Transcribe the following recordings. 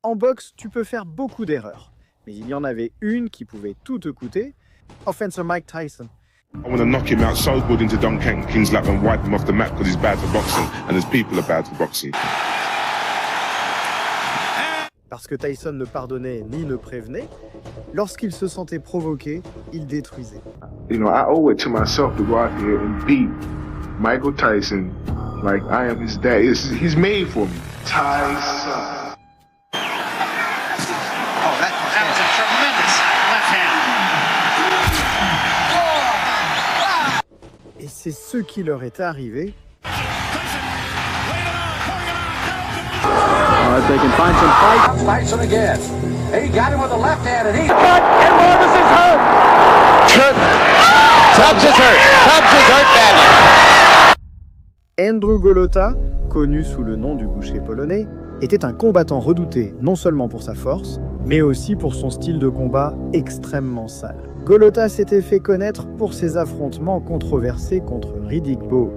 En boxe, tu peux faire beaucoup d'erreurs. Mais il y en avait une qui pouvait tout te coûter. Offense Mike Tyson. I want to knock him out so good into Don King's lap and wipe him off the map because he's bad for boxing and his people are bad for boxing. Parce que Tyson ne pardonnait ni ne prévenait, lorsqu'il se sentait provoqué, il détruisait. You know, I owe it to myself to go out here and beat Michael Tyson like I am his dad. He's made for me. Tyson. That was a tremendous left hand. Et c'est ce qui leur est arrivé. They can find some fight. Tyson again. He got him with the left hand and he... And Marvis is hurt. Tubbs is hurt badly. Andrew Golota, connu sous le nom du boucher polonais, était un combattant redouté non seulement pour sa force, mais aussi pour son style de combat extrêmement sale. Golota s'était fait connaître pour ses affrontements controversés contre Riddick Bowe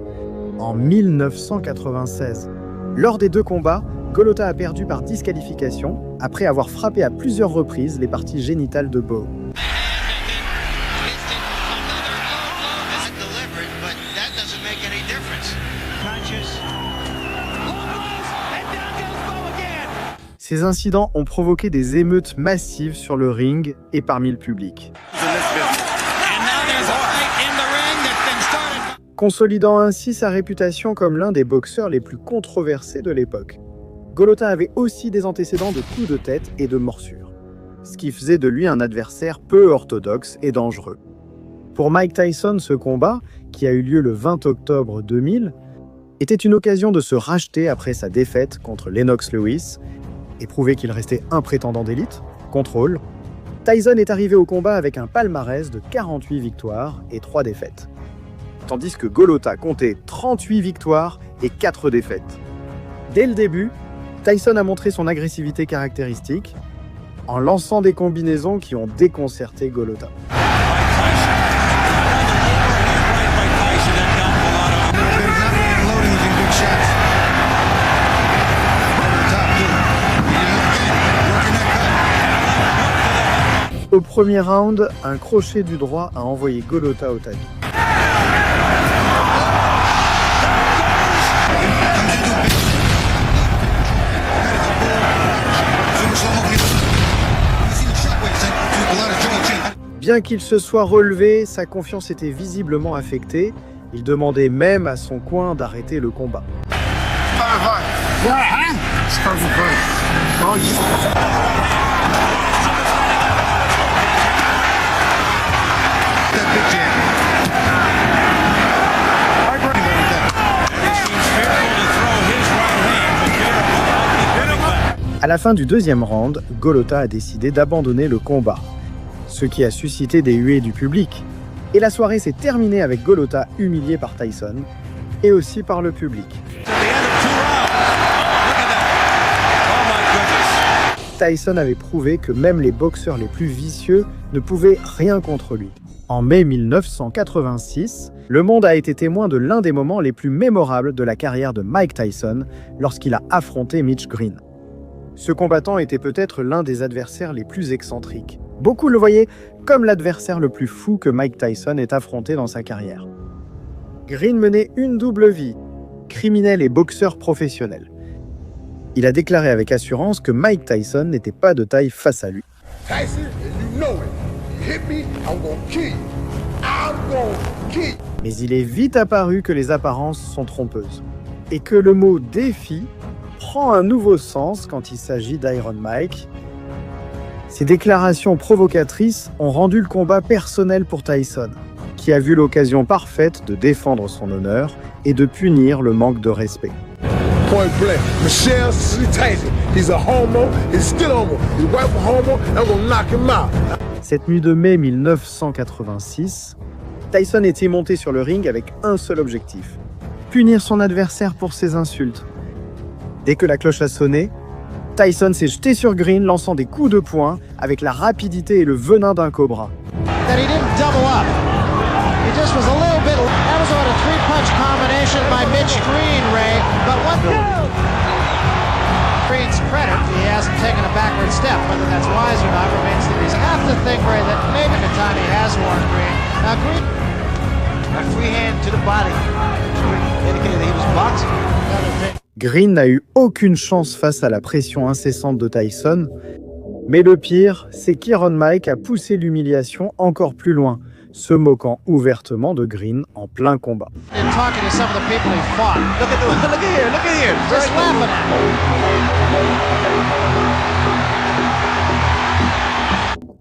en 1996. Lors des deux combats, Golota a perdu par disqualification après avoir frappé à plusieurs reprises les parties génitales de Bowe. Ces incidents ont provoqué des émeutes massives sur le ring et parmi le public. Consolidant ainsi sa réputation comme l'un des boxeurs les plus controversés de l'époque. Golota avait aussi des antécédents de coups de tête et de morsures, ce qui faisait de lui un adversaire peu orthodoxe et dangereux. Pour Mike Tyson, ce combat, qui a eu lieu le 20 octobre 2000, était une occasion de se racheter après sa défaite contre Lennox Lewis et prouver qu'il restait un prétendant d'élite, contrôle. Tyson est arrivé au combat avec un palmarès de 48 victoires et 3 défaites, tandis que Golota comptait 38 victoires et 4 défaites. Dès le début, Tyson a montré son agressivité caractéristique en lançant des combinaisons qui ont déconcerté Golota. Au premier round, un crochet du droit a envoyé Golota au tapis. Bien qu'il se soit relevé, sa confiance était visiblement affectée. Il demandait même à son coin d'arrêter le combat. À la fin du deuxième round, Golota a décidé d'abandonner le combat, ce qui a suscité des huées du public. Et la soirée s'est terminée avec Golota humilié par Tyson, et aussi par le public. Tyson avait prouvé que même les boxeurs les plus vicieux ne pouvaient rien contre lui. En mai 1986, le monde a été témoin de l'un des moments les plus mémorables de la carrière de Mike Tyson lorsqu'il a affronté Mitch Green. Ce combattant était peut-être l'un des adversaires les plus excentriques. Beaucoup le voyaient comme l'adversaire le plus fou que Mike Tyson ait affronté dans sa carrière. Green menait une double vie, criminel et boxeur professionnel. Il a déclaré avec assurance que Mike Tyson n'était pas de taille face à lui. Tyson, you know it. You hit me, I'm gonna kill you. I'm gonna kill you. Mais il est vite apparu que les apparences sont trompeuses et que le mot défi prend un nouveau sens quand il s'agit d'Iron Mike. Ces déclarations provocatrices ont rendu le combat personnel pour Tyson, qui a vu l'occasion parfaite de défendre son honneur et de punir le manque de respect. Point blank, Michelle Tyson, he's a homo, he's still homo. He's white for homo, I'm gonna knock him out. Cette nuit de mai 1986, Tyson était monté sur le ring avec un seul objectif, punir son adversaire pour ses insultes. Dès que la cloche a sonné, Tyson s'est jeté sur Green, lançant des coups de poing avec la rapidité et le venin d'un cobra. That he didn't double up. He just was a little bit. That was about a three-punch combination by Mitch Green, Ray. But what? Green's credit, he hasn't taken a back think, Ray, that maybe the time he has worn green. Now, green. A free hand to the body. Indicated that he was boxing. Green n'a eu aucune chance face à la pression incessante de Tyson, mais le pire, c'est qu'Iron Mike a poussé l'humiliation encore plus loin, se moquant ouvertement de Green en plein combat. And talking to some of the people he fought. Look at here. Just laughing at him.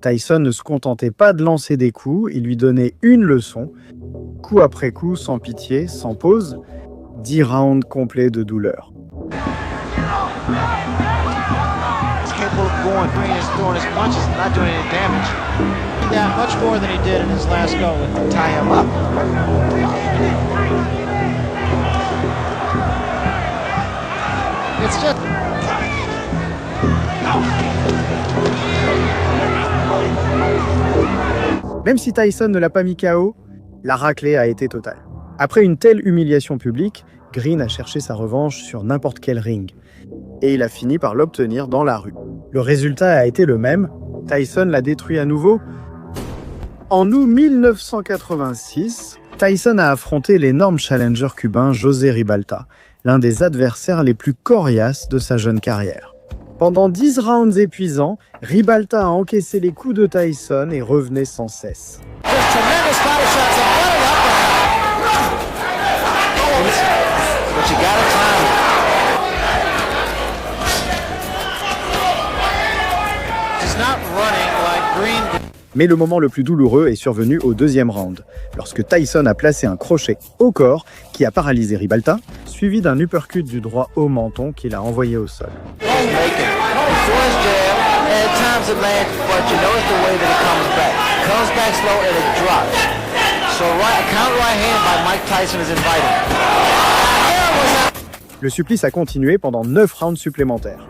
Tyson ne se contentait pas de lancer des coups, il lui donnait une leçon, coup après coup, sans pitié, sans pause, 10 rounds complets de douleur. Capable of going. Green is throwing his punches and not doing any damage. He did that much more than he did in his last go. Tie him up. It's just. Même si Tyson ne l'a pas mis KO, la raclée a été totale. Après une telle humiliation publique, Green a cherché sa revanche sur n'importe quel ring. Et il a fini par l'obtenir dans la rue. Le résultat a été le même, Tyson l'a détruit à nouveau. En août 1986, Tyson a affronté l'énorme challenger cubain José Ribalta, l'un des adversaires les plus coriaces de sa jeune carrière. Pendant 10 rounds épuisants, Ribalta a encaissé les coups de Tyson et revenait sans cesse. Mais le moment le plus douloureux est survenu au deuxième round, lorsque Tyson a placé un crochet au corps qui a paralysé Ribalta, suivi d'un uppercut du droit au menton qu'il a envoyé au sol. Le supplice a continué pendant 9 rounds supplémentaires.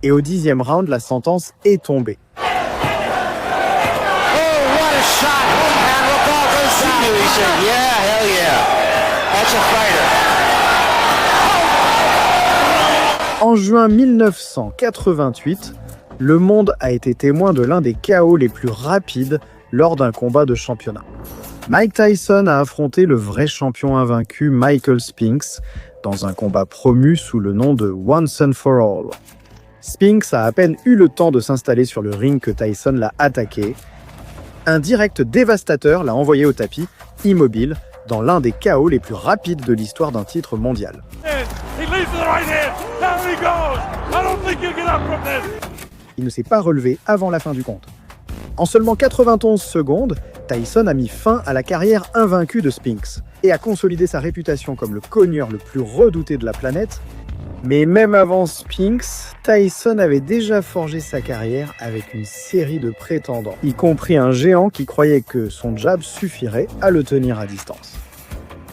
Et au 10e round, la sentence est tombée. En juin 1988, le monde a été témoin de l'un des KO les plus rapides lors d'un combat de championnat. Mike Tyson a affronté le vrai champion invaincu Michael Spinks dans un combat promu sous le nom de Once and for All. Spinks a à peine eu le temps de s'installer sur le ring que Tyson l'a attaqué. Un direct dévastateur l'a envoyé au tapis, immobile, dans l'un des KO les plus rapides de l'histoire d'un titre mondial. Il ne s'est pas relevé avant la fin du compte. En seulement 91 secondes, Tyson a mis fin à la carrière invaincue de Spinks et a consolidé sa réputation comme le cogneur le plus redouté de la planète. Mais même avant Spinks, Tyson avait déjà forgé sa carrière avec une série de prétendants, y compris un géant qui croyait que son jab suffirait à le tenir à distance.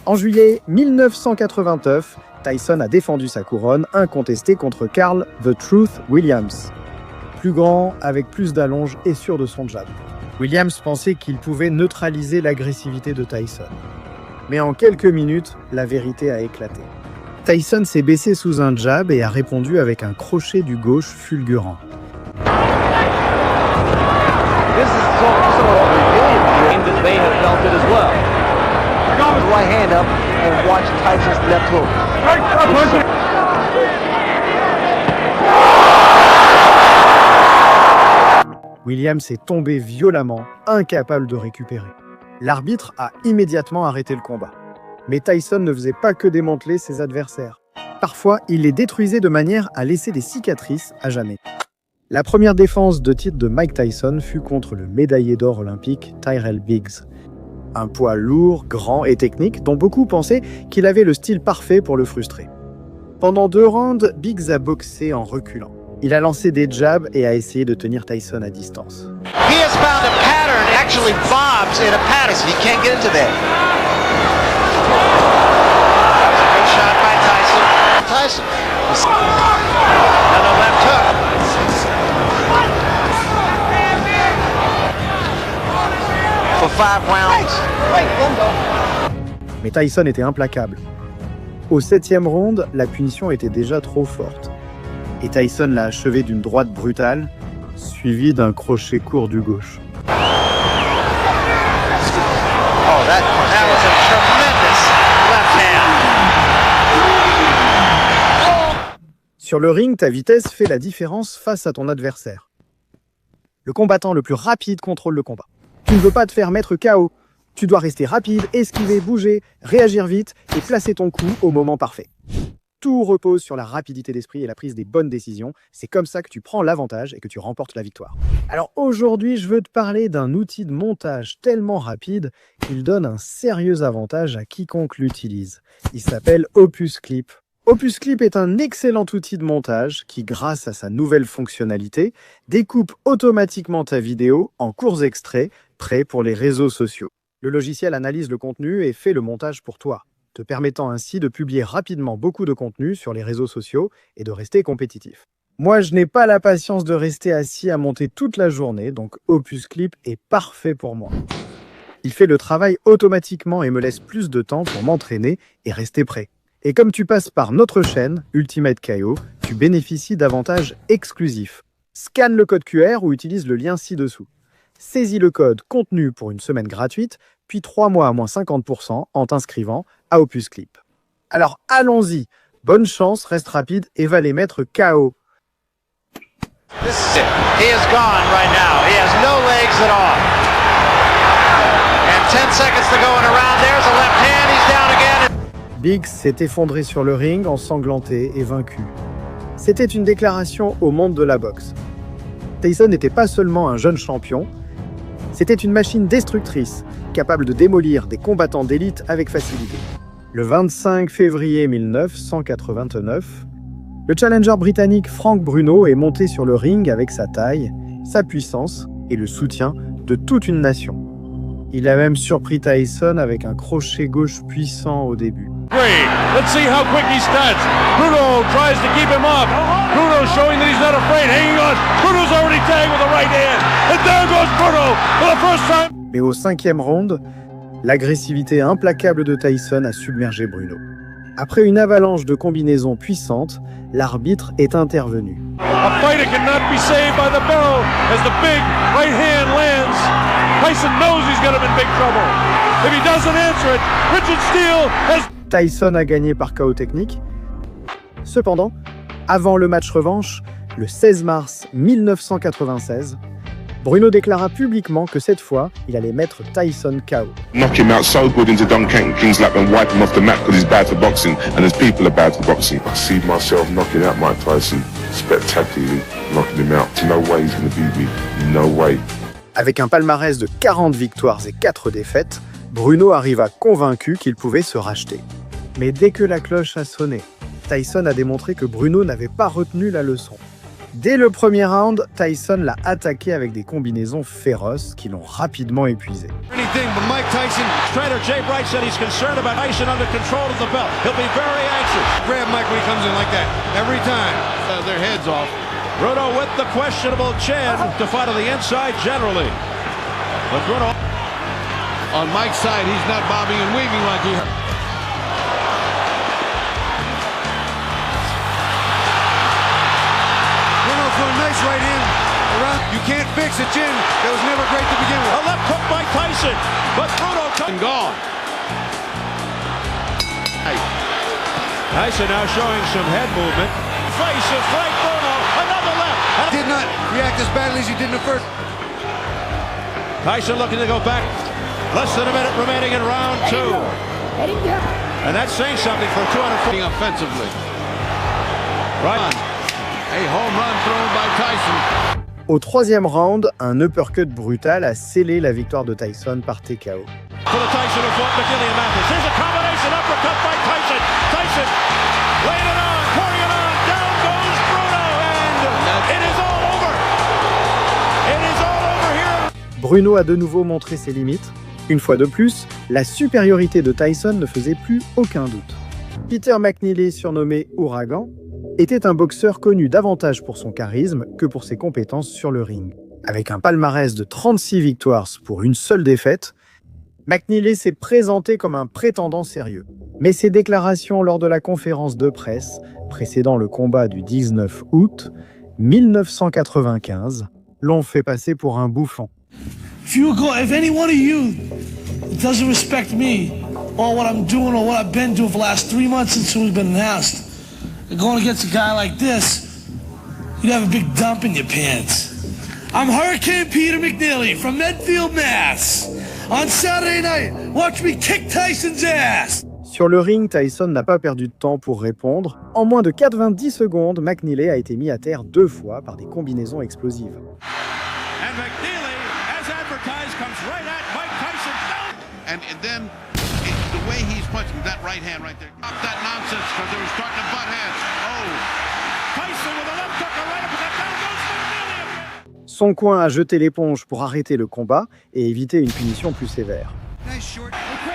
En juillet 1989, Tyson a défendu sa couronne incontestée contre Carl The Truth Williams. Plus grand, avec plus d'allonge et sûr de son jab. Williams pensait qu'il pouvait neutraliser l'agressivité de Tyson. Mais en quelques minutes, la vérité a éclaté. Tyson s'est baissé sous un jab et a répondu avec un crochet du gauche fulgurant. Williams est tombé violemment, incapable de récupérer. L'arbitre a immédiatement arrêté le combat. Mais Tyson ne faisait pas que démanteler ses adversaires. Parfois, il les détruisait de manière à laisser des cicatrices à jamais. La première défense de titre de Mike Tyson fut contre le médaillé d'or olympique Tyrell Biggs. Un poids lourd, grand et technique dont beaucoup pensaient qu'il avait le style parfait pour le frustrer. Pendant 2 rounds, Biggs a boxé en reculant. Il a lancé des jabs et a essayé de tenir Tyson à distance. He has found a pattern, actually bobs in a pattern. He can't get into that. Good shot by Tyson. Tyson. Another left hook. For 5 rounds. Mais Tyson était implacable. Au 7e round, la punition était déjà trop forte. Et Tyson l'a achevé d'une droite brutale, suivie d'un crochet court du gauche. Oh, that was a tremendous left hand. Sur le ring, ta vitesse fait la différence face à ton adversaire. Le combattant le plus rapide contrôle le combat. Tu ne veux pas te faire mettre KO. Tu dois rester rapide, esquiver, bouger, réagir vite et placer ton coup au moment parfait. Tout repose sur la rapidité d'esprit et la prise des bonnes décisions. C'est comme ça que tu prends l'avantage et que tu remportes la victoire. Alors aujourd'hui, je veux te parler d'un outil de montage tellement rapide qu'il donne un sérieux avantage à quiconque l'utilise. Il s'appelle Opus Clip. Opus Clip est un excellent outil de montage qui, grâce à sa nouvelle fonctionnalité, découpe automatiquement ta vidéo en courts extraits prêts pour les réseaux sociaux. Le logiciel analyse le contenu et fait le montage pour toi, te permettant ainsi de publier rapidement beaucoup de contenu sur les réseaux sociaux et de rester compétitif. Moi, je n'ai pas la patience de rester assis à monter toute la journée, donc Opus Clip est parfait pour moi. Il fait le travail automatiquement et me laisse plus de temps pour m'entraîner et rester prêt. Et comme tu passes par notre chaîne, Ultimate KO, tu bénéficies d'avantages exclusifs. Scanne le code QR ou utilise le lien ci-dessous. Saisis le code contenu pour une semaine gratuite, puis 3 mois à moins 50% en t'inscrivant à Opus Clip. Alors allons-y, bonne chance, reste rapide et va les mettre KO. This is it. He is gone right now. He has no legs at all. And 10 seconds to go in a round. There's a left hand. He's down again. Biggs s'est effondré sur le ring, ensanglanté et vaincu. C'était une déclaration au monde de la boxe. Tyson n'était pas seulement un jeune champion, c'était une machine destructrice, capable de démolir des combattants d'élite avec facilité. Le 25 février 1989, le challenger britannique Frank Bruno est monté sur le ring avec sa taille, sa puissance et le soutien de toute une nation. Il a même surpris Tyson avec un crochet gauche puissant au début. Let's see how quick he starts. Bruno tries to keep him off. Bruno showing that he's not afraid. Hanging on. Bruno's already tagged with the right hand. And there goes Bruno for the first time. Mais au 5e round, l'agressivité implacable de Tyson a submergé Bruno. Après une avalanche de combinaisons puissantes, l'arbitre est intervenu. A fighter cannot be saved by the bell as the big right hand lands. Tyson knows he's got him in big trouble. If he doesn't answer it, Richard Steele has... Tyson a gagné par KO technique. Cependant, avant le match revanche, le 16 mars 1996, Bruno déclara publiquement que cette fois, il allait mettre Tyson KO. Knock him out so good into Don King's lap and wipe him off the mat because he's bad for boxing and his people are bad for boxing. I see myself knocking out Mike Tyson spectacularly, knocking him out. No way he's going to beat me. No way. Avec un palmarès de 40 victoires et 4 défaites, Bruno arriva convaincu qu'il pouvait se racheter. Mais dès que la cloche a sonné, Tyson a démontré que Bruno n'avait pas retenu la leçon. Dès le premier round, Tyson l'a attaqué avec des combinaisons féroces qui l'ont rapidement épuisé. Anything but Mike Tyson. Trainer Jay Bright said he's concerned about Tyson under control of the belt. He'll be very anxious. Grab Mike when he comes in like that. Every time. Their heads off. Bruno with the questionable chin to fight on the inside generally. But Bruno on Mike's side, he's not bobbing and weaving like he hurt. Bruno for a nice right hand. Around. You can't fix a chin. That was never great to begin with. A left hook by Tyson, but Bruno gone. Tyson now showing some head movement. Face of Frank Bruno. Another left. Did not react as badly as he did in the first. Tyson looking to go back. Less than a minute remaining in round 2. And that's saying something for 240 offensively. Right. A home run thrown by Tyson. Au 3e round, un uppercut brutal a scellé la victoire de Tyson par TKO. For the Tyson who fought McGillian Mathis. Here's a combination uppercut by Tyson. Tyson laying it on, pouring it on. Down goes Bruno. And it is all over. It is all over here. Bruno a de nouveau montré ses limites. Une fois de plus, la supériorité de Tyson ne faisait plus aucun doute. Peter McNeely, surnommé Ouragan, était un boxeur connu davantage pour son charisme que pour ses compétences sur le ring. Avec un palmarès de 36 victoires pour une seule défaite, McNeely s'est présenté comme un prétendant sérieux. Mais ses déclarations lors de la conférence de presse précédant le combat du 19 août 1995 l'ont fait passer pour un bouffon. If any one of you doesn't respect me or what I'm doing or what I've been doing for the last 3 months since we've been announced, and going against a guy like this, you'd have a big dump in your pants. I'm Hurricane Peter McNeely from Medfield, Mass. On Saturday night, watch me kick Tyson's ass. Sur le ring, Tyson n'a pas perdu de temps pour répondre. En moins de 90 secondes, McNeely a été mis à terre 2 fois par des combinaisons explosives. And McNeely, as advertised, comes right at Mike Tyson. And then the way he's punching that right hand right there. Stop that nonsense because they were starting to butt heads. Oh. Tyson with a left hook right up, but down goes McNeely. Son coin a jeté l'éponge pour arrêter le combat et éviter une punition plus sévère. Nice short. He quit.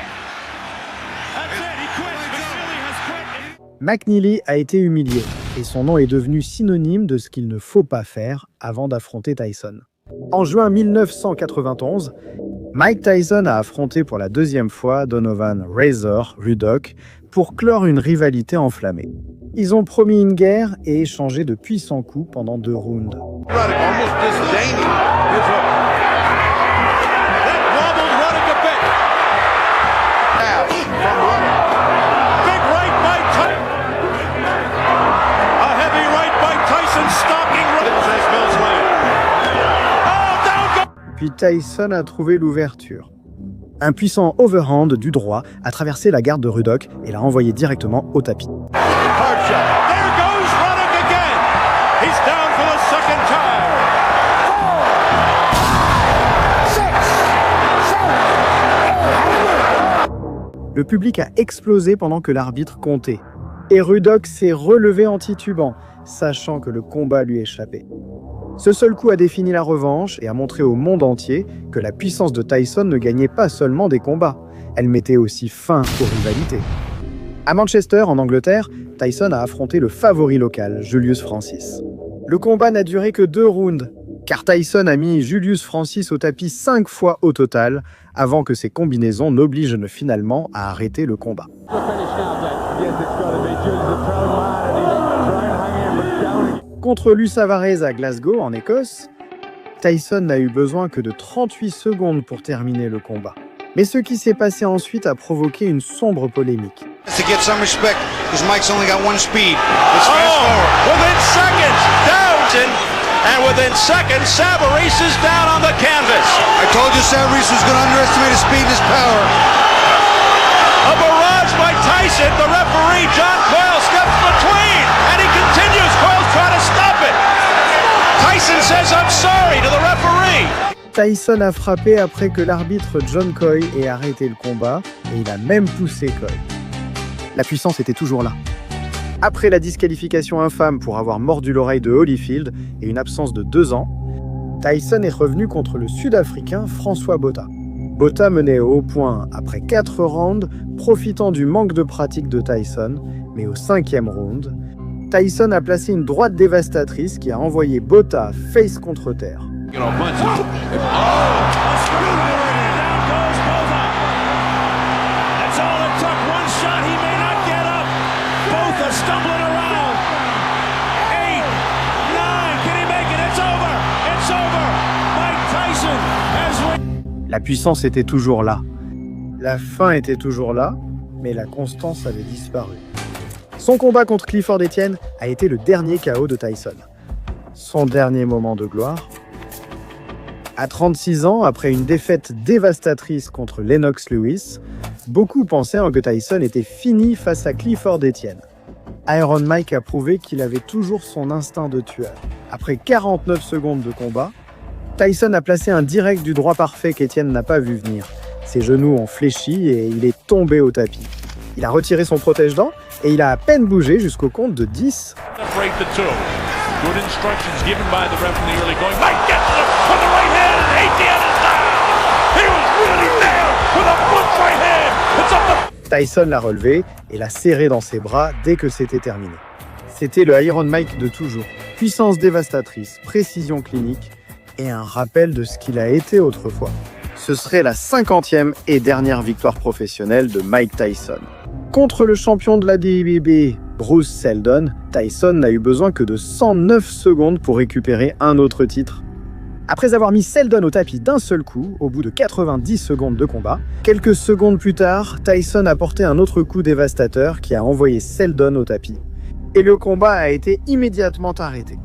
That's it. He quit. McNeely has quit. McNeely a été humilié et son nom est devenu synonyme de ce qu'il ne faut pas faire avant d'affronter Tyson. En juin 1991, Mike Tyson a affronté pour la 2e fois Donovan Razor Ruddock pour clore une rivalité enflammée. Ils ont promis une guerre et échangé de puissants coups pendant 2 rounds. Almost disdaining his hook. That wobbled Ruddock a bit. From Ruddock. Big right by Tyson. A heavy right by Tyson stopping Ruddock. Says Mills Lane. Oh, down goes. Puis Tyson a trouvé l'ouverture. Un puissant overhand du droit a traversé la garde de Ruddock et l'a envoyé directement au tapis. Hard shot. There goes Ruddock again. He's down for the second time. 4, 6, 7, 8. Le public a explosé pendant que l'arbitre comptait. Et Ruddock s'est relevé en titubant, sachant que le combat lui échappait. Ce seul coup a défini la revanche et a montré au monde entier que la puissance de Tyson ne gagnait pas seulement des combats, elle mettait aussi fin aux rivalités. À Manchester, en Angleterre, Tyson a affronté le favori local, Julius Francis. Le combat n'a duré que 2 rounds, car Tyson a mis Julius Francis au tapis 5 fois au total, avant que ses combinaisons n'obligent finalement à arrêter le combat. Contre Lou Savarez à Glasgow, en Écosse, Tyson n'a eu besoin que de 38 secondes pour terminer le combat. Mais ce qui s'est passé ensuite a provoqué une sombre polémique. To get some respect, because Mike's only got one speed. Let's fast forward. Within seconds, down, and within seconds, Savarese is down on the canvas. I told you Savarese was going to underestimate his speed and his power. A barrage by Tyson. The referee, John Coyle, steps between, and he continues. Coyle's trying to stop it. Tyson says, "I'm sorry" to the referee. Tyson a frappé après que l'arbitre John Coyle ait arrêté le combat, et il a même poussé Coyle. La puissance était toujours là. Après la disqualification infâme pour avoir mordu l'oreille de Holyfield et une absence de 2 ans, Tyson est revenu contre le Sud-Africain François Botha. Botha menait au haut point après 4 rounds, profitant du manque de pratique de Tyson, mais au 5e round, Tyson a placé une droite dévastatrice qui a envoyé Botha face contre terre. La puissance était toujours là. La fin était toujours là, mais la constance avait disparu. Son combat contre Clifford Etienne a été le dernier KO de Tyson. Son dernier moment de gloire. À 36 ans, après une défaite dévastatrice contre Lennox Lewis, beaucoup pensaient que Tyson était fini face à Clifford Etienne. Iron Mike a prouvé qu'il avait toujours son instinct de tueur. Après 49 secondes de combat, Tyson a placé un direct du droit parfait qu'Etienne n'a pas vu venir. Ses genoux ont fléchi et il est tombé au tapis. Il a retiré son protège-dents et il a à peine bougé jusqu'au compte de 10. Tyson l'a relevé et l'a serré dans ses bras dès que c'était terminé. C'était le Iron Mike de toujours. Puissance dévastatrice, précision clinique et un rappel de ce qu'il a été autrefois. Ce serait la 50e et dernière victoire professionnelle de Mike Tyson. Contre le champion de la DBB, Bruce Seldon, Tyson n'a eu besoin que de 109 secondes pour récupérer un autre titre. Après avoir mis Seldon au tapis d'un seul coup, au bout de 90 secondes de combat, quelques secondes plus tard, Tyson a porté un autre coup dévastateur qui a envoyé Seldon au tapis. Et le combat a été immédiatement arrêté.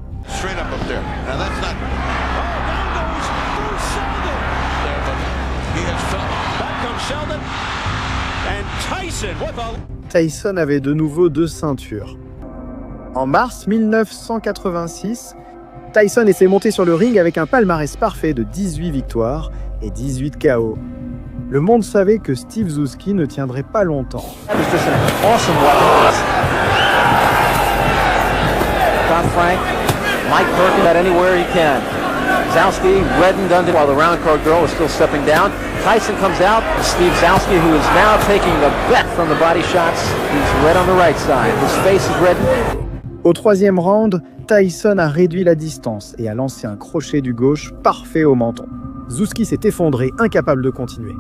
Tyson avait de nouveau 2 ceintures. En mars 1986, Tyson s'est monté sur le ring avec un palmarès parfait de 18 victoires et 18 KO. Le monde savait que Steve Zouski ne tiendrait pas longtemps. Frank, Mike Perkins at anywhere he can. Zowski, red and done while the round card girl is still stepping down. Tyson comes out. Steve Zowski, who is now taking the bet from the body shots. He's red on the right side. His face is red. Au 3e round, Tyson a réduit la distance et a lancé un crochet du gauche parfait au menton. Zouski s'est effondré, incapable de continuer.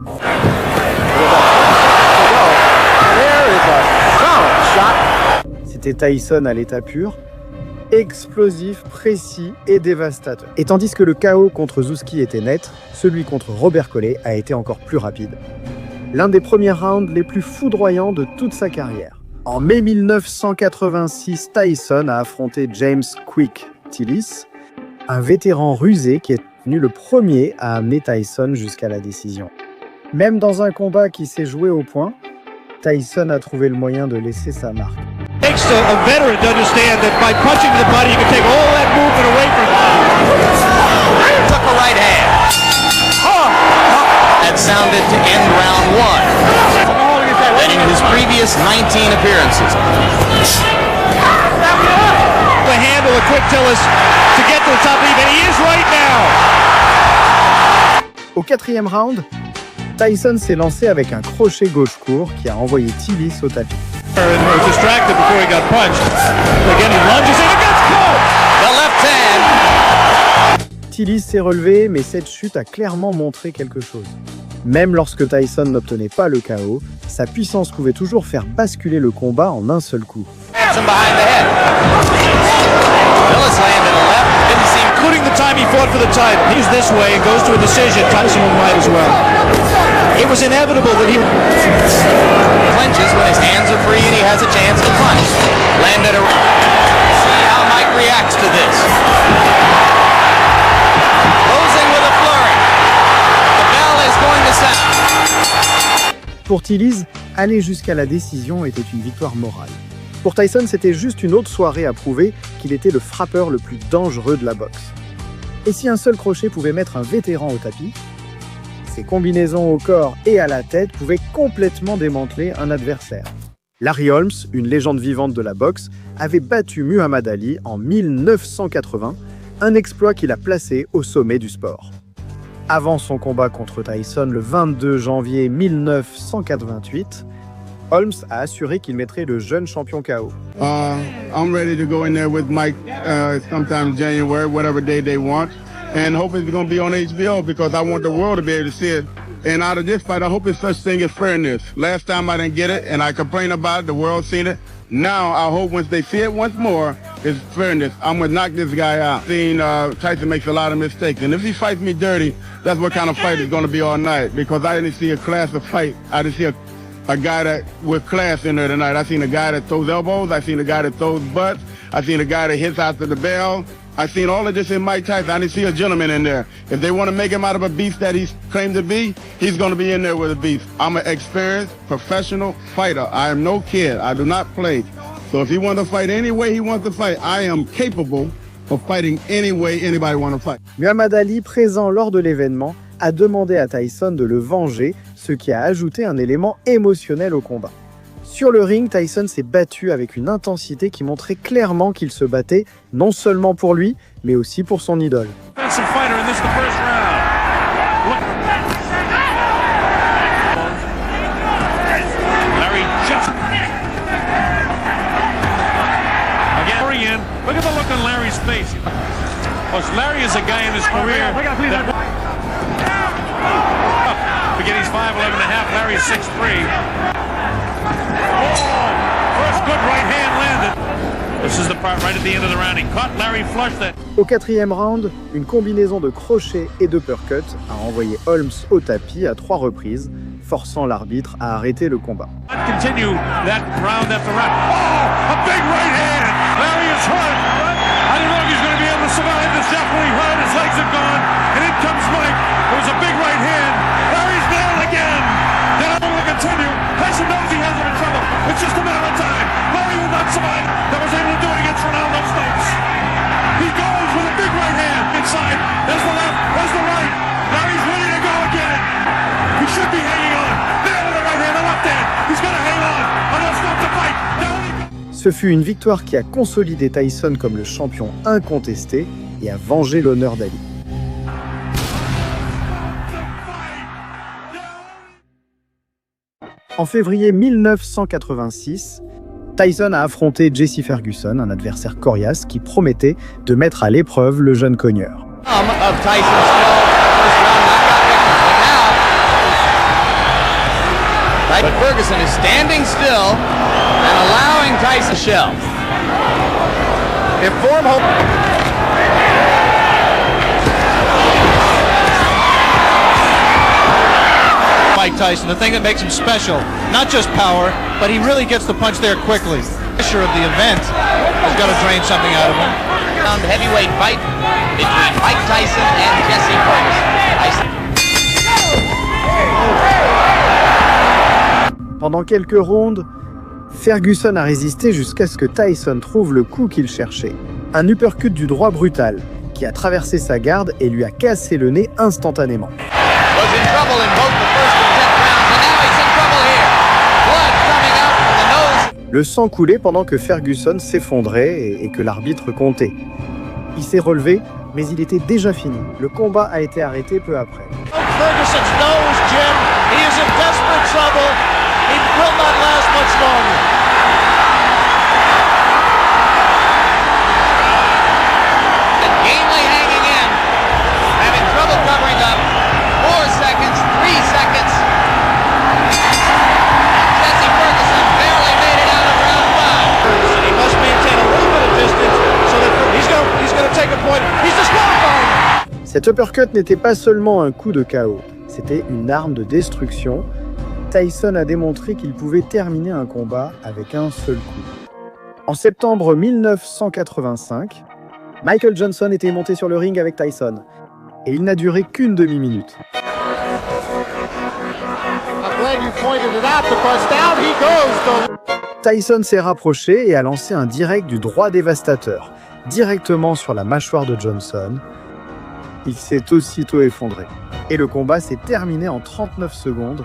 C'était Tyson à l'état pur, explosif, précis et dévastateur. Et tandis que le KO contre Zouski était net, celui contre Robert Collet a été encore plus rapide. L'un des premiers rounds les plus foudroyants de toute sa carrière. En mai 1986, Tyson a affronté James Quick Tillis, un vétéran rusé qui est devenu le premier à amener Tyson jusqu'à la décision. Même dans un combat qui s'est joué au point, Tyson a trouvé le moyen de laisser sa marque. It takes a veteran to understand that by punching to the body, you can take all that movement away from him. Took a right hand. That sounded to end round 1. And in his previous 19 appearances. The handle of Quick Tillis to get to the top even. He is right now. Au 4e round, Tyson s'est lancé avec un crochet gauche court qui a envoyé Tillis au tapis. Distracted before he got punched. Again, he lunges in against Cole. The left hand. Tillis s'est relevé, mais cette chute a clairement montré quelque chose. Même lorsque Tyson n'obtenait pas le KO, sa puissance pouvait toujours faire basculer le combat en un seul coup. Including the time he fought for the title. He's this way and goes to a decision. Tyson will might as well. It was inevitable that he clinches when his hands are free and he has a chance to punch. Landed a... See how Mike reacts to this. Closing with a flurry. The bell is going to sound. Pour Tillis, aller jusqu'à la décision était une victoire morale. Pour Tyson, c'était juste une autre soirée à prouver qu'il était le frappeur le plus dangereux de la boxe. Et si un seul crochet pouvait mettre un vétéran au tapis, ses combinaisons au corps et à la tête pouvaient complètement démanteler un adversaire. Larry Holmes, une légende vivante de la boxe, avait battu Muhammad Ali en 1980, un exploit qui l'a placé au sommet du sport. Avant son combat contre Tyson le 22 janvier 1988, Holmes a assuré qu'il mettrait le jeune champion KO. I'm ready to go in there with Mike sometime in January, whatever day they want. And hope it's going to be on HBO because I want the world to be able to see it. And out of this fight, I hope it's such thing as fairness. Last time I didn't get it and I complained about it, the world seen it. Now I hope once they see it once more, it's fairness. I'm going to knock this guy out. Tyson makes a lot of mistakes. And if he fights me dirty, that's what kind of fight it's going to be all night. Because I didn't see a class of fight. I didn't see a guy that with class in there tonight. I seen a guy that throws elbows. I seen a guy that throws butts. I seen a guy that hits after the bell. I seen all of this in Mike Tyson. I didn't see a gentleman in there. If they want to make him out of a beast that he's claimed to be, he's going to be in there with a beast. I'm an experienced professional fighter. I am no kid. I do not play. So if he wants to fight any way he wants to fight, I am capable of fighting any way anybody wants to fight. Muhammad Ali, présent lors de l'événement, a demandé à Tyson de le venger, ce qui a ajouté un élément émotionnel au combat. Sur le ring, Tyson s'est battu avec une intensité qui montrait clairement qu'il se battait non seulement pour lui, mais aussi pour son idole. Look at the look on Larry's face. Larry is a guy in his career. He's 5'11 and a half. Larry's 6'3". First good right hand landed. This is the part right at the end of the round. He caught Larry flush that. Au quatrième round, une combinaison de crochet et d'uppercut a envoyé Holmes au tapis à 3 reprises, forçant l'arbitre à arrêter le combat. Continue that round after round. Oh, a big right hand. Larry is hurt. I don't know if he's going to be able to survive this. Definitely hurt. His legs are gone. And in comes Mike. It was a big right hand. Larry's down again. Down will continue. Tyson knows he has him in trouble. It's just a matter of time. Larry will not survive. That was able to do it against Ronaldo Stokes. He goes with a big right hand inside. There's the left. There's the right. Larry's ready to go again. He should be hanging on. There with the right hand, the left hand. He's going to hang on. And he'll stop the fight. Ce fut une victoire qui a consolidé Tyson comme le champion incontesté et a vengé l'honneur d'Ali. En février 1986, Tyson a affronté Jesse Ferguson, un adversaire coriace qui promettait de mettre à l'épreuve le jeune cogneur. But Ferguson is standing still and allowing Tyson to shell. If form hold... Mike Tyson, the thing that makes him special, not just power, but he really gets the punch there quickly. The pressure of the event has got to drain something out of him. Round heavyweight fight between Mike Tyson and Jesse Ferguson. Pendant quelques rondes, Ferguson a résisté jusqu'à ce que Tyson trouve le coup qu'il cherchait. Un uppercut du droit brutal qui a traversé sa garde et lui a cassé le nez instantanément. Le sang coulait pendant que Ferguson s'effondrait et que l'arbitre comptait. Il s'est relevé, mais il était déjà fini. Le combat a été arrêté peu après. Ferguson's nose, Jim. He is in desperate trouble. It will not last much longer. And gamely hanging in, having trouble covering up. 4 seconds, 3 seconds. Jesse Ferguson barely made it out of round 5. He must maintain a little bit of distance so that he's going to take a point. He's disqualified. Cet uppercut n'était pas seulement un coup de KO, c'était une arme de destruction. Tyson a démontré qu'il pouvait terminer un combat avec un seul coup. En septembre 1985, Michael Johnson était monté sur le ring avec Tyson, et il n'a duré qu'une demi-minute. Tyson s'est rapproché et a lancé un direct du droit dévastateur, directement sur la mâchoire de Johnson. Il s'est aussitôt effondré, et le combat s'est terminé en 39 secondes.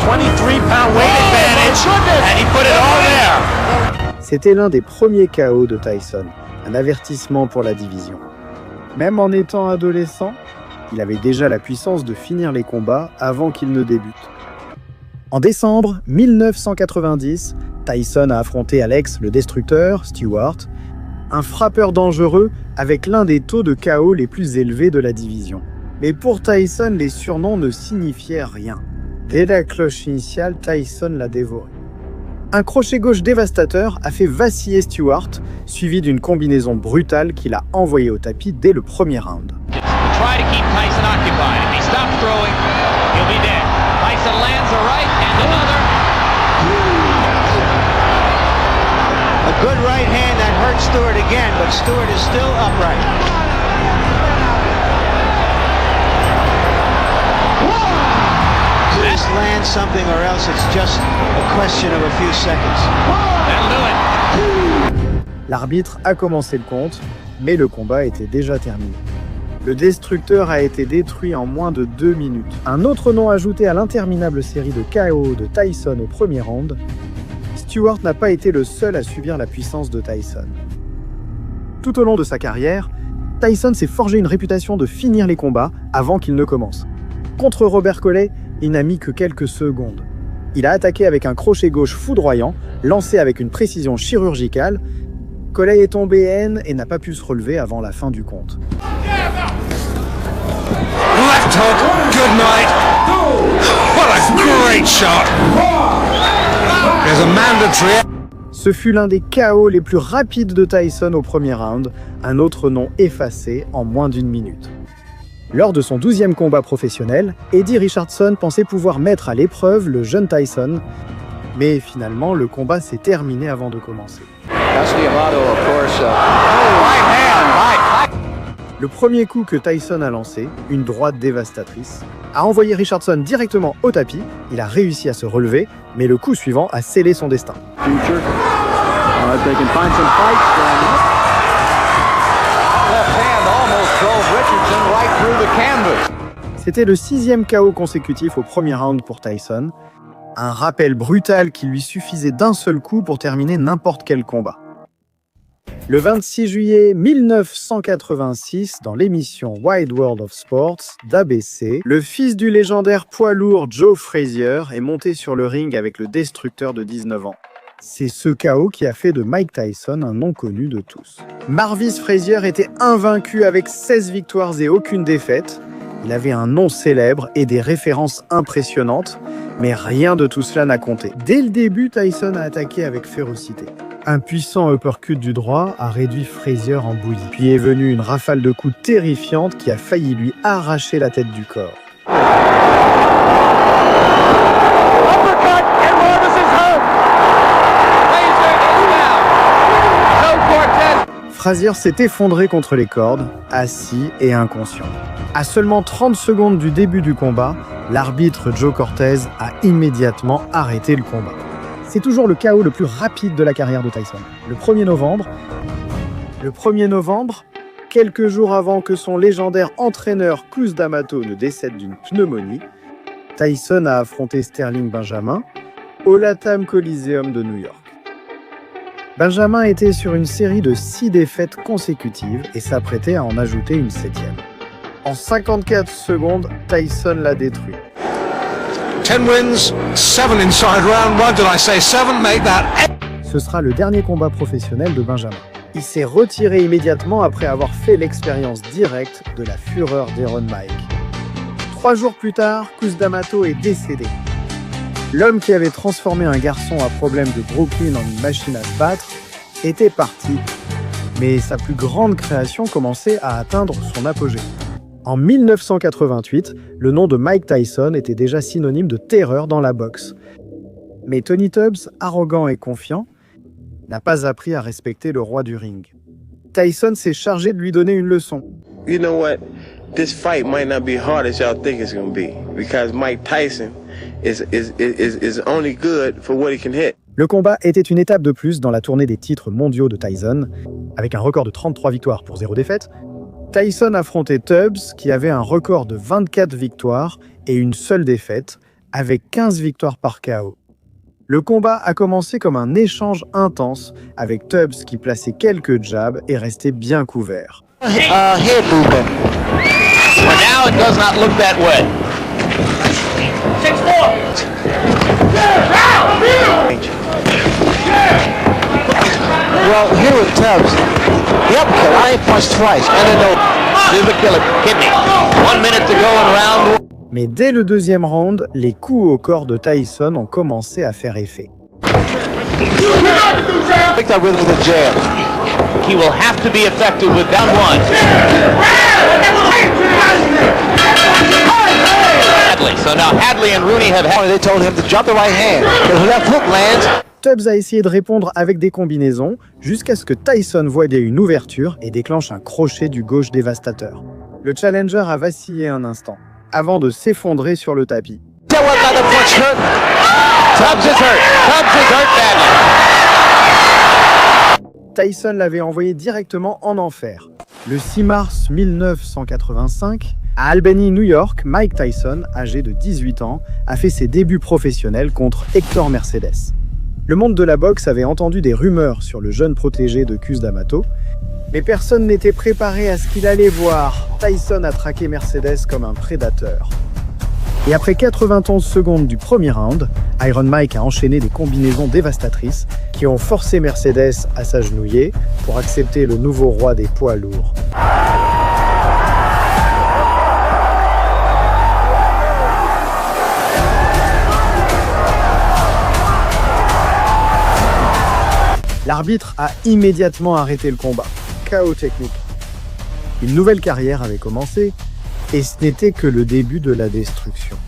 23-pound weight advantage, and he put it all there. C'était l'un des premiers KO de Tyson, un avertissement pour la division. Même en étant adolescent, il avait déjà la puissance de finir les combats avant qu'il ne débute. En décembre 1990, Tyson a affronté Alex le Destructeur, Stewart, un frappeur dangereux avec l'un des taux de KO les plus élevés de la division. Mais pour Tyson, les surnoms ne signifiaient rien. Dès la cloche initiale, Tyson l'a dévoré. Un crochet gauche dévastateur a fait vaciller Stewart, suivi d'une combinaison brutale qui l'a envoyé au tapis dès le premier round. Try to keep Tyson occupied. If he stops throwing, he'll be dead. Tyson lands a right and another. A good right hand that hurt Stewart again, but Stewart is still upright. Land something or else it's just a question of a few seconds. That'll do it. L'arbitre a commencé le compte, mais le combat était déjà terminé. Le Destructeur a été détruit en moins de 2 minutes. Un autre nom ajouté à l'interminable série de KO de Tyson au premier round, Stewart n'a pas été le seul à subir la puissance de Tyson. Tout au long de sa carrière, Tyson s'est forgé une réputation de finir les combats avant qu'ils ne commencent. Contre Robert Coley, il n'a mis que quelques secondes. Il a attaqué avec un crochet gauche foudroyant, lancé avec une précision chirurgicale. Coley est tombé haine et n'a pas pu se relever avant la fin du compte. Left hook, good night. shot is a mandatory. Ce fut l'un des KO les plus rapides de Tyson au premier round, un autre nom effacé en moins d'1 minute. Lors de son 12e combat professionnel, Eddie Richardson pensait pouvoir mettre à l'épreuve le jeune Tyson, mais finalement le combat s'est terminé avant de commencer. Le premier coup que Tyson a lancé, une droite dévastatrice, a envoyé Richardson directement au tapis. Il a réussi à se relever, mais le coup suivant a scellé son destin. C'était le 6e KO consécutif au premier round pour Tyson, un rappel brutal qui lui suffisait d'un seul coup pour terminer n'importe quel combat. Le 26 juillet 1986, dans l'émission Wide World of Sports d'ABC, le fils du légendaire poids lourd Joe Frazier est monté sur le ring avec le destructeur de 19 ans. C'est ce KO qui a fait de Mike Tyson un nom connu de tous. Marvis Frazier était invaincu avec 16 victoires et aucune défaite. Il avait un nom célèbre et des références impressionnantes, mais rien de tout cela n'a compté. Dès le début, Tyson a attaqué avec férocité. Un puissant uppercut du droit a réduit Frazier en bouillie. Puis est venue une rafale de coups terrifiante qui a failli lui arracher la tête du corps. Frazier s'est effondré contre les cordes, assis et inconscient. À seulement 30 secondes du début du combat, l'arbitre Joe Cortez a immédiatement arrêté le combat. C'est toujours le KO le plus rapide de la carrière de Tyson. Le 1er novembre, quelques jours avant que son légendaire entraîneur Cus D'Amato ne décède d'une pneumonie, Tyson a affronté Sterling Benjamin au Latam Coliseum de New York. Benjamin était sur une série de 6 défaites consécutives et s'apprêtait à en ajouter une 7e. En 54 secondes, Tyson l'a détruit. 10 wins, 7 inside round 1. Did I say 7? Make that 8. Ce sera le dernier combat professionnel de Benjamin. Il s'est retiré immédiatement après avoir fait l'expérience directe de la fureur d'Iron Mike. 3 jours plus tard, Cus D'Amato est décédé. L'homme qui avait transformé un garçon à problème de Brooklyn en une machine à se battre était parti, mais sa plus grande création commençait à atteindre son apogée. En 1988, le nom de Mike Tyson était déjà synonyme de terreur dans la boxe. Mais Tony Tubbs, arrogant et confiant, n'a pas appris à respecter le roi du ring. Tyson s'est chargé de lui donner une leçon. You know what? This fight might not be hard as y'all think it's going to be, because Mike Tyson is only good for what he can hit. Le combat était une étape de plus dans la tournée des titres mondiaux de Tyson. Avec un record de 33 victoires pour 0 défaite, Tyson affrontait Tubbs qui avait un record de 24 victoires et une seule défaite, avec 15 victoires par KO. Le combat a commencé comme un échange intense, avec Tubbs qui plaçait quelques jabs et restait bien couvert. Head movement. But now it does not look that way. 6-4. Well, here with Tubbs. The uppercut, I ain't punched twice. And then This is the killer. Kidney. 1 minute to go in round 1. Mais dès le deuxième round, les coups au corps de Tyson ont commencé à faire effet. picked up with a jab. He will have to be effective with down 1. So now Hadley and Rooney have had. They told him to drop the right hand. His left hook lands. Tubbs a essayé de répondre avec des combinaisons jusqu'à ce que Tyson voie une ouverture et déclenche un crochet du gauche dévastateur. Le challenger a vacillé un instant avant de s'effondrer sur le tapis. Tubbs is hurt. Tubbs is hurt badly. Tyson l'avait envoyé directement en enfer. Le 6 mars 1985, à Albany, New York, Mike Tyson, âgé de 18 ans, a fait ses débuts professionnels contre Hector Mercedes. Le monde de la boxe avait entendu des rumeurs sur le jeune protégé de Cus D'Amato, mais personne n'était préparé à ce qu'il allait voir. Tyson a traqué Mercedes comme un prédateur. Et après 91 secondes du premier round, Iron Mike a enchaîné des combinaisons dévastatrices qui ont forcé Mercedes à s'agenouiller pour accepter le nouveau roi des poids lourds. L'arbitre a immédiatement arrêté le combat. KO technique. Une nouvelle carrière avait commencé, et ce n'était que le début de la destruction.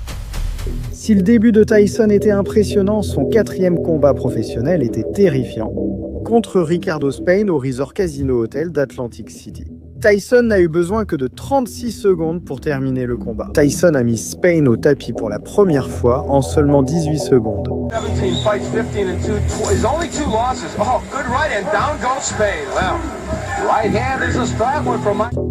Si le début de Tyson était impressionnant, son 4e combat professionnel était terrifiant, contre Ricardo Spain au Resort Casino Hotel d'Atlantic City. Tyson n'a eu besoin que de 36 secondes pour terminer le combat. Tyson a mis Spain au tapis pour la première fois en seulement 18 secondes.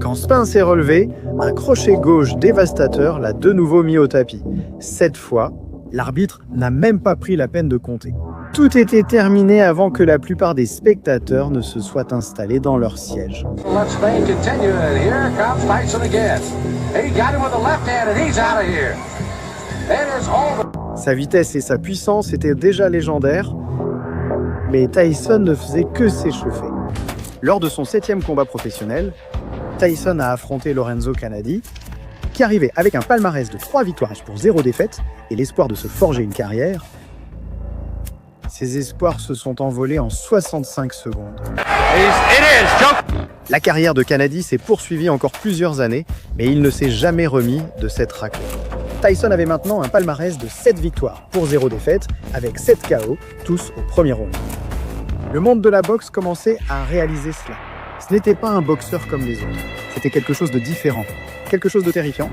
Quand Spain s'est relevé, un crochet gauche dévastateur l'a de nouveau mis au tapis. Cette fois, l'arbitre n'a même pas pris la peine de compter. Tout était terminé avant que la plupart des spectateurs ne se soient installés dans leur siège. Sa vitesse et sa puissance étaient déjà légendaires, mais Tyson ne faisait que s'échauffer. Lors de son 7e combat professionnel, Tyson a affronté Lorenzo Canadi, qui arrivait avec un palmarès de 3 victoires pour 0 défaite et l'espoir de se forger une carrière. Ses espoirs se sont envolés en 65 secondes. La carrière de Canadi s'est poursuivie encore plusieurs années, mais il ne s'est jamais remis de cette raclée. Tyson avait maintenant un palmarès de 7 victoires pour 0 défaite, avec 7 KO, tous au premier round. Le monde de la boxe commençait à réaliser cela. Ce n'était pas un boxeur comme les autres, c'était quelque chose de différent, quelque chose de terrifiant.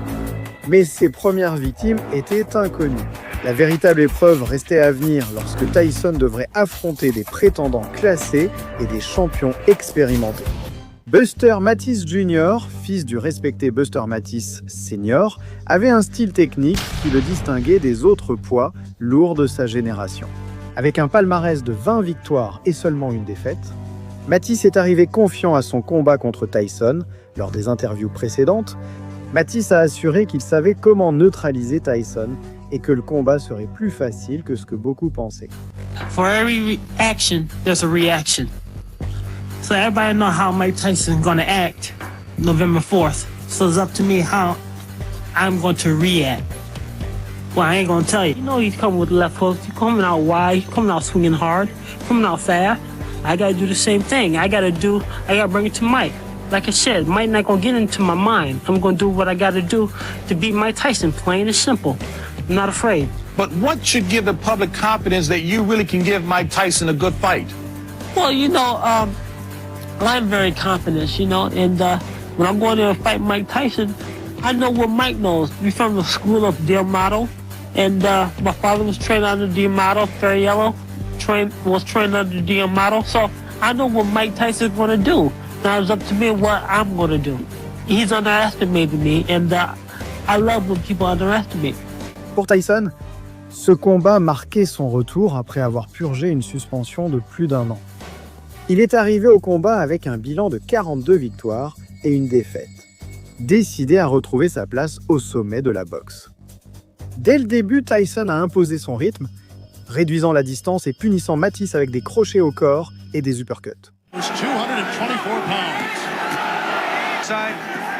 Mais ses premières victimes étaient inconnues. La véritable épreuve restait à venir lorsque Tyson devrait affronter des prétendants classés et des champions expérimentés. Buster Mathis Jr., fils du respecté Buster Mathis Sr., avait un style technique qui le distinguait des autres poids lourds de sa génération. Avec un palmarès de 20 victoires et seulement une défaite, Mathis est arrivé confiant à son combat contre Tyson. Lors des interviews précédentes, Mathis a assuré qu'il savait comment neutraliser Tyson et que le combat serait plus facile que ce que beaucoup pensaient. For every action, there's a reaction. So everybody know how Mike Tyson is going to act November 4th. So it's up to me how I'm going to react. Well, I ain't going to tell you. You know he's coming with left hooks. He's coming out wide. He's coming out swinging hard. Coming out fast. I got to do the same thing. I got to bring it to Mike. Like I said, Mike not going to get into my mind. I'm going to do what I got to do to beat Mike Tyson, plain and simple. I'm not afraid. But what should give the public confidence that you really can give Mike Tyson a good fight? Well, you know, I'm very confident, you know, and when I'm going there to fight Mike Tyson, I know what Mike knows. We're from the school of D'Amato, and my father was trained under D'Amato, Ferriello, was trained under D'Amato, so I know what Mike Tyson's going to do. Now it's up to me what I'm going to do. He's underestimated me, and I love when people underestimate. Pour Tyson, ce combat marquait son retour après avoir purgé une suspension de plus d'1 an. Il est arrivé au combat avec un bilan de 42 victoires et une défaite, décidé à retrouver sa place au sommet de la boxe. Dès le début, Tyson a imposé son rythme, réduisant la distance et punissant Mathis avec des crochets au corps et des uppercuts. 224 pounds.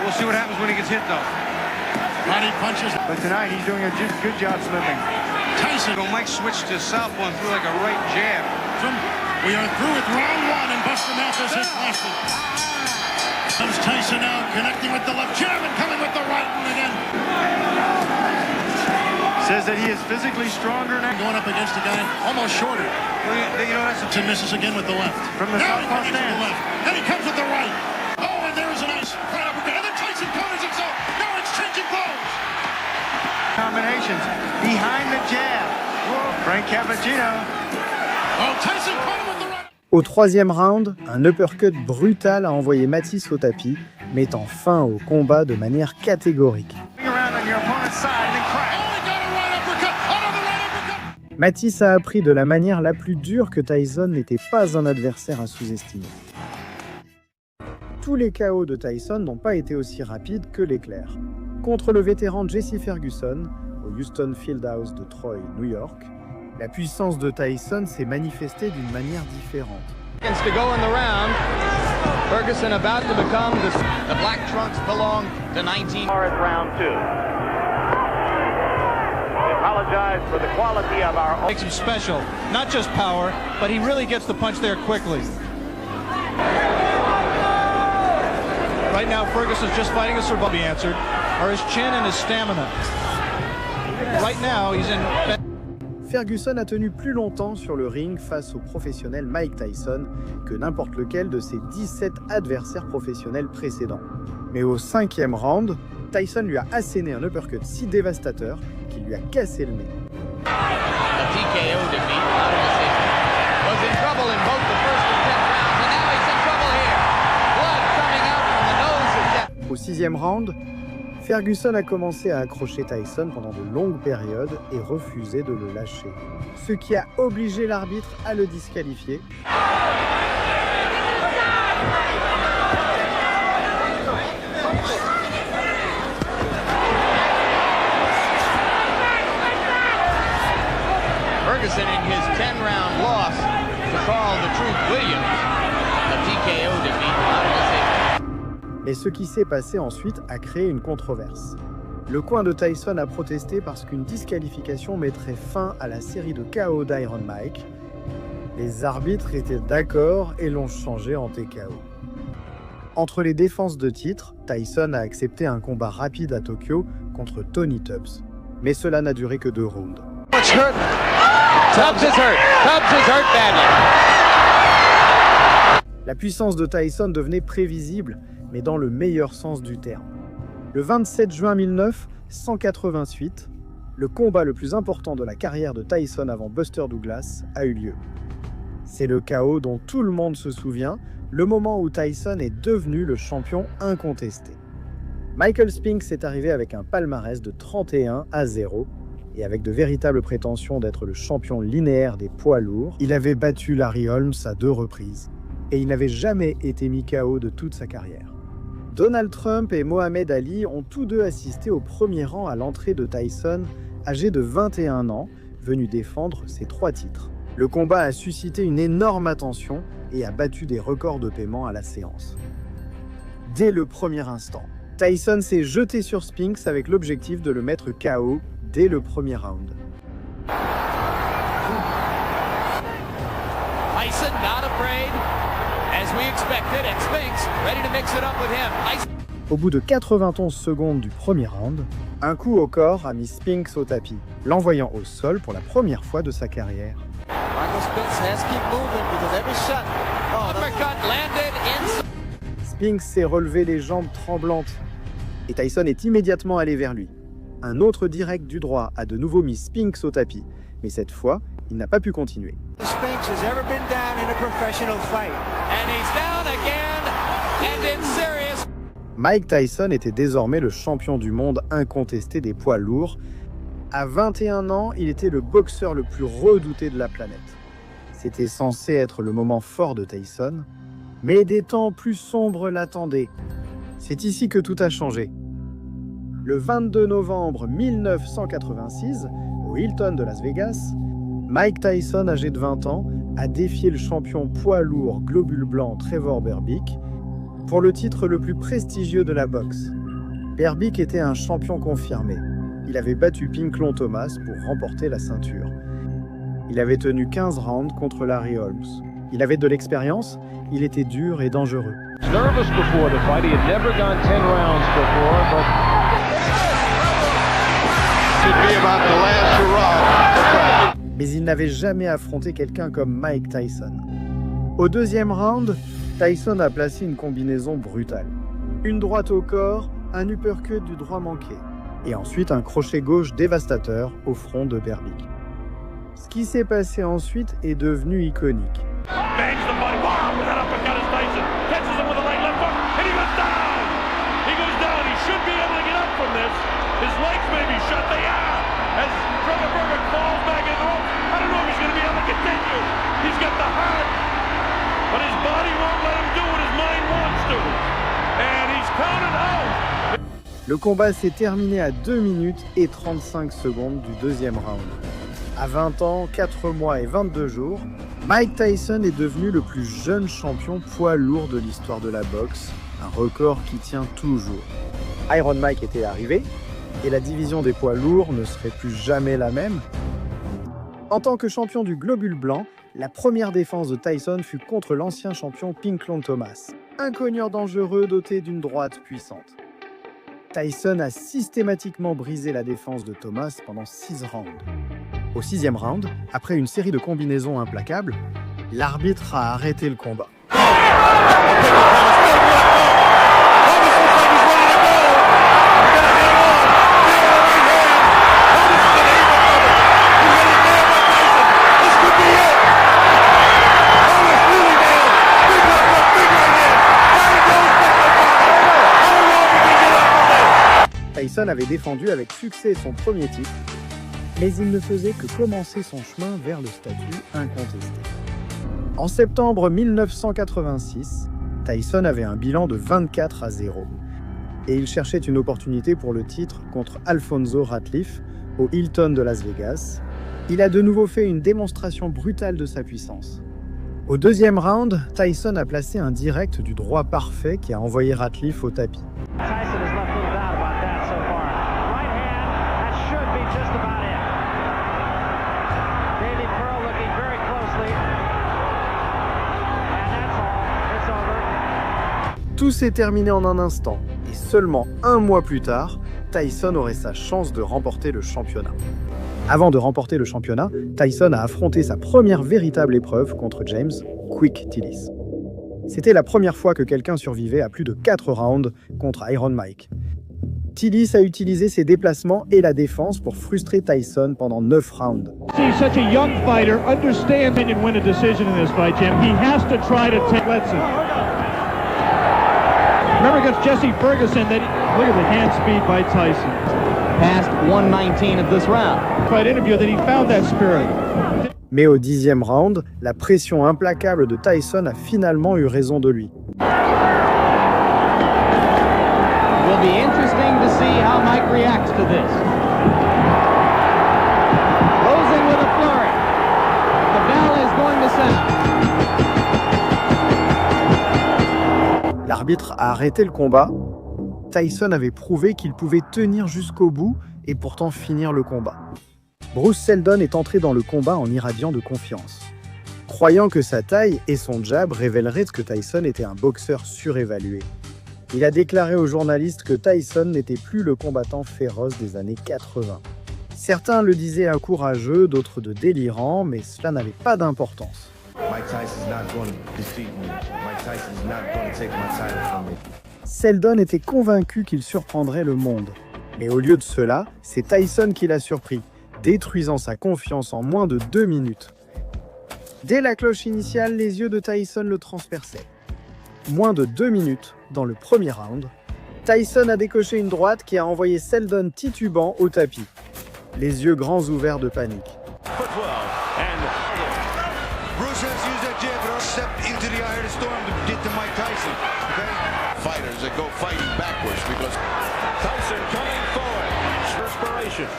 We'll see what happens when he gets hit, though. Body punches. But tonight he's doing a good job slipping. Tyson. Mike switched to southpaw and threw like a right jab. We are through with round 1 and Buster Malthus has lost it. Comes Tyson now connecting with the left jab and coming with the right one again. Says that he is physically stronger now. Going up against a guy almost shorter. Well, you know, that's a misses again with the left. From the southpaw stand. Then he comes with the right. Oh, and there's a nice right uppercut. And then Tyson counters himself. Now it's changing blows. Combinations behind the jab. Frank Cappuccino. Oh, Tyson caught him with the right. Au 3e round, un uppercut brutal a envoyé Mathis au tapis, mettant fin au combat de manière catégorique. Mathis a appris de la manière la plus dure que Tyson n'était pas un adversaire à sous-estimer. Tous les KO de Tyson n'ont pas été aussi rapides que l'éclair. Contre le vétéran Jesse Ferguson, au Houston Fieldhouse de Troy, New York, la puissance de Tyson s'est manifestée d'une manière différente. To go in the round. Ferguson about to become the black trunks belong to 19. Round 2. apologize for the quality of our... Makes him special. Not just power, but he really gets the punch there quickly. Right now, Ferguson's just fighting a survival. Be answered. Are his chin and his stamina. Right now, he's in... Ferguson a tenu plus longtemps sur le ring face au professionnel Mike Tyson que n'importe lequel de ses 17 adversaires professionnels précédents. Mais au 5e round, Tyson lui a asséné un uppercut si dévastateur qu'il lui a cassé le nez. The TKO defeat out of decision. Was in trouble in both the first and 10th rounds, and now he's in trouble here. Blood coming out from the nose of death. Au 6e round, Ferguson a commencé à accrocher Tyson pendant de longues périodes et refusé de le lâcher, ce qui a obligé l'arbitre à le disqualifier. Ferguson in his 10-round loss to Carl the Truth Williams. A TKO defeat out of decision. Mais ce qui s'est passé ensuite a créé une controverse. Le coin de Tyson a protesté parce qu'une disqualification mettrait fin à la série de KO d'Iron Mike. Les arbitres étaient d'accord et l'ont changé en TKO. Entre les défenses de titre, Tyson a accepté un combat rapide à Tokyo contre Tony Tubbs. Mais cela n'a duré que 2 rounds. Tubbs is hurt. Tubbs is hurt badly. La puissance de Tyson devenait prévisible, mais dans le meilleur sens du terme. Le 27 juin 1988, le combat le plus important de la carrière de Tyson avant Buster Douglas a eu lieu. C'est le KO dont tout le monde se souvient, le moment où Tyson est devenu le champion incontesté. Michael Spinks est arrivé avec un palmarès de 31-0 et avec de véritables prétentions d'être le champion linéaire des poids lourds. Il avait battu Larry Holmes à 2 reprises et il n'avait jamais été mis KO de toute sa carrière. Donald Trump et Mohamed Ali ont tous deux assisté au premier rang à l'entrée de Tyson, âgé de 21 ans, venu défendre ses 3 titres. Le combat a suscité une énorme attention et a battu des records de paiement à la séance. Dès le premier instant, Tyson s'est jeté sur Spinks avec l'objectif de le mettre KO dès le premier round. Tyson not afraid, as we expected, and Spinks ready to mix it up with him. Au bout de 91 secondes du premier round, un coup au corps a mis Spinks au tapis, l'envoyant au sol pour la première fois de sa carrière. Michael Spinks has keep moving because every shot. Uppercut landed in. Spinks s'est relevé les jambes tremblantes et Tyson est immédiatement allé vers lui. Un autre direct du droit a de nouveau mis Spinks au tapis, mais cette fois, il n'a pas pu continuer. Spinks has ever been down in a professional fight. And he's down again, and it's serious. Mike Tyson était désormais le champion du monde incontesté des poids lourds. À 21 ans, il était le boxeur le plus redouté de la planète. C'était censé être le moment fort de Tyson, mais des temps plus sombres l'attendaient. C'est ici que tout a changé. Le 22 novembre 1986, au Hilton de Las Vegas, Mike Tyson, âgé de 20 ans, a défié le champion poids lourd globule blanc Trevor Berbick pour le titre le plus prestigieux de la boxe. Berbick était un champion confirmé. Il avait battu Pinklon Thomas pour remporter la ceinture. Il avait tenu 15 rounds contre Larry Holmes. Il avait de l'expérience, il était dur et dangereux. Nervous before the fight, he had never gone 10 rounds before, but should be about the last hurrah. Mais il n'avait jamais affronté quelqu'un comme Mike Tyson. Au deuxième round, Tyson a placé une combinaison brutale. Une droite au corps, un uppercut du droit manqué, et ensuite un crochet gauche dévastateur au front de Berbick. Ce qui s'est passé ensuite est devenu iconique. Bangs the body, wow, that uppercut is Tyson. Catches him with a right left hook, and he goes down. He goes down. He should be able to get up from this. His legs may be shut. They are. As Trevor Berbick falls back in the ropes. I don't know if he's going to be able to continue. He's got the heart, but his body won't let him do what his mind wants to. And he's counted out. Le combat s'est terminé à 2 minutes et 35 secondes du deuxième round. À 20 ans, 4 mois et 22 jours, Mike Tyson est devenu le plus jeune champion poids lourd de l'histoire de la boxe, un record qui tient toujours. Iron Mike était arrivé, Et la division des poids lourds ne serait plus jamais la même. En tant que champion du globule blanc, la première défense de Tyson fut contre l'ancien champion Pinklon Thomas, un cogneur dangereux doté d'une droite puissante. Tyson a systématiquement brisé la défense de Thomas pendant 6 rounds. Au 6e round, après une série de combinaisons implacables, l'arbitre a arrêté le combat. Tyson avait défendu avec succès son premier titre, mais il ne faisait que commencer son chemin vers le statut incontesté. En septembre 1986, Tyson avait un bilan de 24-0 et il cherchait une opportunité pour le titre contre Alfonso Ratliff au Hilton de Las Vegas. Il a de nouveau fait une démonstration brutale de sa puissance. Au 2e round, Tyson a placé un direct du droit parfait qui a envoyé Ratliff au tapis. Tout s'est terminé en un instant, et seulement 1 mois plus tard, Tyson aurait sa chance de remporter le championnat. Avant de remporter le championnat, Tyson a affronté sa première véritable épreuve contre James Quick Tillis. C'était la première fois que quelqu'un survivait à plus de 4 rounds contre Iron Mike. Tillis a utilisé ses déplacements et la défense pour frustrer Tyson pendant 9 rounds. He's such a young fighter, understands he can win a decision in this fight, Jim. He has to try to take Letson. Remember against Jesse Ferguson, look at the hand speed by Tyson. Past 119 of this round. Fight interview that he found that spirit. Mais au 10e round, la pression implacable de Tyson a finalement eu raison de lui. Will be interesting to see how Mike reacts to this. Closing with a flurry. The bell is going to sound. L'arbitre a arrêté le combat. Tyson avait prouvé qu'il pouvait tenir jusqu'au bout et pourtant finir le combat. Bruce Seldon est entré dans le combat en irradiant de confiance, croyant que sa taille et son jab révéleraient que Tyson était un boxeur surévalué. Il a déclaré aux journalistes que Tyson n'était plus le combattant féroce des années 80. Certains le disaient courageux, d'autres de délirant, mais cela n'avait pas d'importance. Seldon était convaincu qu'il surprendrait le monde. Mais au lieu de cela, c'est Tyson qui l'a surpris, détruisant sa confiance en moins de 2 minutes. Dès la cloche initiale, les yeux de Tyson le transperçaient. Moins de 2 minutes, dans le premier round, Tyson a décoché une droite qui a envoyé Seldon titubant au tapis, les yeux grands ouverts de panique. Bruce has used that jab to step into the eye of the storm to get to Mike Tyson. Okay? Fighters that go fighting backwards because Tyson coming forward. Perspiration.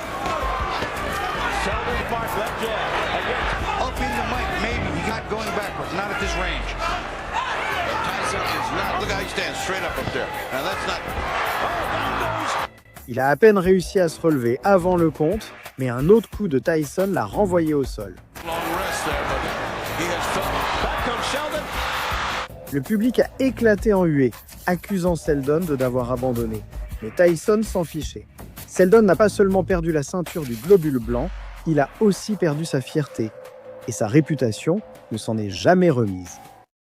Seldon mark left jab. Again. Up into Mike, maybe. He's not going backwards, not at this range. Tyson is not, look how he stands straight up there. Now that's not... Il a à peine réussi à se relever avant le compte, mais un autre coup de Tyson l'a renvoyé au sol. Le public a éclaté en huée, accusant Seldon de devoir abandonné. Mais Tyson s'en fichait. Seldon n'a pas seulement perdu la ceinture du globule blanc, il a aussi perdu sa fierté. Et sa réputation ne s'en est jamais remise.